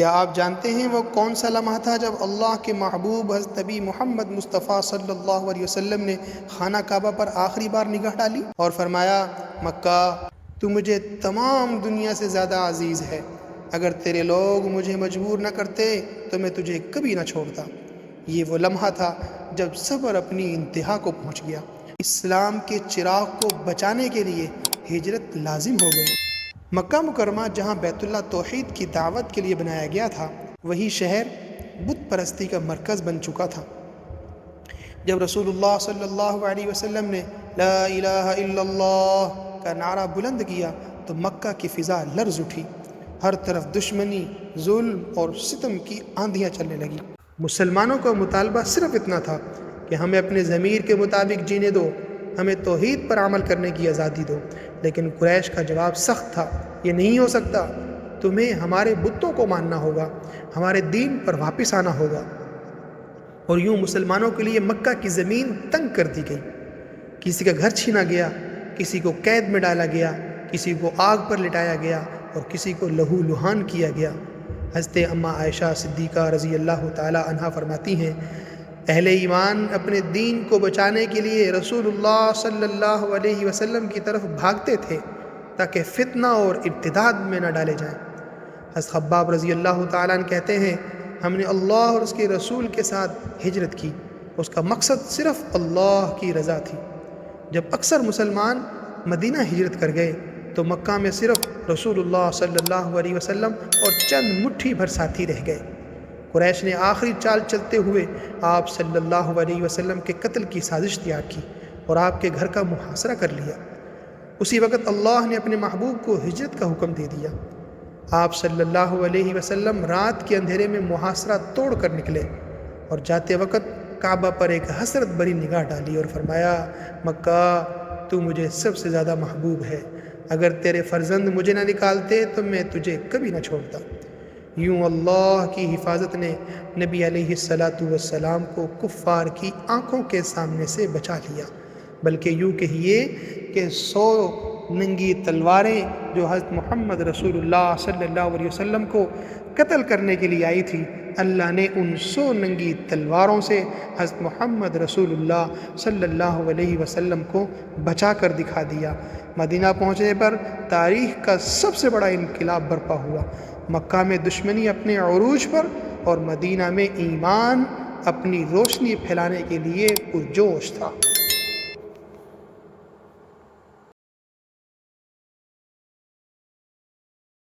کیا آپ جانتے ہیں وہ کون سا لمحہ تھا جب اللہ کے محبوب حضرت نبی محمد مصطفیٰ صلی اللہ علیہ وسلم نے خانہ کعبہ پر آخری بار نگاہ ڈالی اور فرمایا، مکہ تو مجھے تمام دنیا سے زیادہ عزیز ہے، اگر تیرے لوگ مجھے مجبور نہ کرتے تو میں تجھے کبھی نہ چھوڑتا۔ یہ وہ لمحہ تھا جب صبر اپنی انتہا کو پہنچ گیا، اسلام کے چراغ کو بچانے کے لیے ہجرت لازم ہو گئی۔ مکہ مکرمہ جہاں بیت اللہ توحید کی دعوت کے لیے بنایا گیا تھا، وہی شہر بت پرستی کا مرکز بن چکا تھا۔ جب رسول اللہ صلی اللہ علیہ وسلم نے لا الہ الا اللہ کا نعرہ بلند کیا تو مکہ کی فضا لرز اٹھی، ہر طرف دشمنی، ظلم اور ستم کی آندھیاں چلنے لگی۔ مسلمانوں کا مطالبہ صرف اتنا تھا کہ ہمیں اپنے ضمیر کے مطابق جینے دو، ہمیں توحید پر عمل کرنے کی آزادی دو۔ لیکن قریش کا جواب سخت تھا، یہ نہیں ہو سکتا، تمہیں ہمارے بتوں کو ماننا ہوگا، ہمارے دین پر واپس آنا ہوگا۔ اور یوں مسلمانوں کے لیے مکہ کی زمین تنگ کر دی گئی، کسی کا گھر چھینا گیا، کسی کو قید میں ڈالا گیا، کسی کو آگ پر لٹایا گیا اور کسی کو لہو لہان کیا گیا۔ حضرت اماں عائشہ صدیقہ رضی اللہ تعالی عنہا فرماتی ہیں، اہل ایمان اپنے دین کو بچانے کے لیے رسول اللہ صلی اللہ علیہ وسلم کی طرف بھاگتے تھے تاکہ فتنہ اور ارتداد میں نہ ڈالے جائیں۔ حضرت خباب رضی اللہ تعالیٰ عنہ کہتے ہیں، ہم نے اللہ اور اس کے رسول کے ساتھ ہجرت کی، اس کا مقصد صرف اللہ کی رضا تھی۔ جب اکثر مسلمان مدینہ ہجرت کر گئے تو مکہ میں صرف رسول اللہ صلی اللہ علیہ وسلم اور چند مٹھی بھر ساتھی رہ گئے۔ قریش نے آخری چال چلتے ہوئے آپ صلی اللہ علیہ وسلم کے قتل کی سازش تیار کی اور آپ کے گھر کا محاصرہ کر لیا۔ اسی وقت اللہ نے اپنے محبوب کو ہجرت کا حکم دے دیا۔ آپ صلی اللہ علیہ وسلم رات کے اندھیرے میں محاصرہ توڑ کر نکلے اور جاتے وقت کعبہ پر ایک حسرت بھری نگاہ ڈالی اور فرمایا، مکہ تو مجھے سب سے زیادہ محبوب ہے، اگر تیرے فرزند مجھے نہ نکالتے تو میں تجھے کبھی نہ چھوڑتا۔ یوں اللہ کی حفاظت نے نبی علیہ السلام کو کفار کی آنکھوں کے سامنے سے بچا لیا، بلکہ یوں کہیے کہ 100 ننگی تلواریں جو حضرت محمد رسول اللہ صلی اللہ علیہ وسلم کو قتل کرنے کے لیے آئی تھی، اللہ نے ان 100 ننگی تلواروں سے حضرت محمد رسول اللہ صلی اللہ علیہ وسلم کو بچا کر دکھا دیا۔ مدینہ پہنچنے پر تاریخ کا سب سے بڑا انقلاب برپا ہوا۔ مکہ میں دشمنی اپنے عروج پر اور مدینہ میں ایمان اپنی روشنی پھیلانے کے لیے پرجوش تھا۔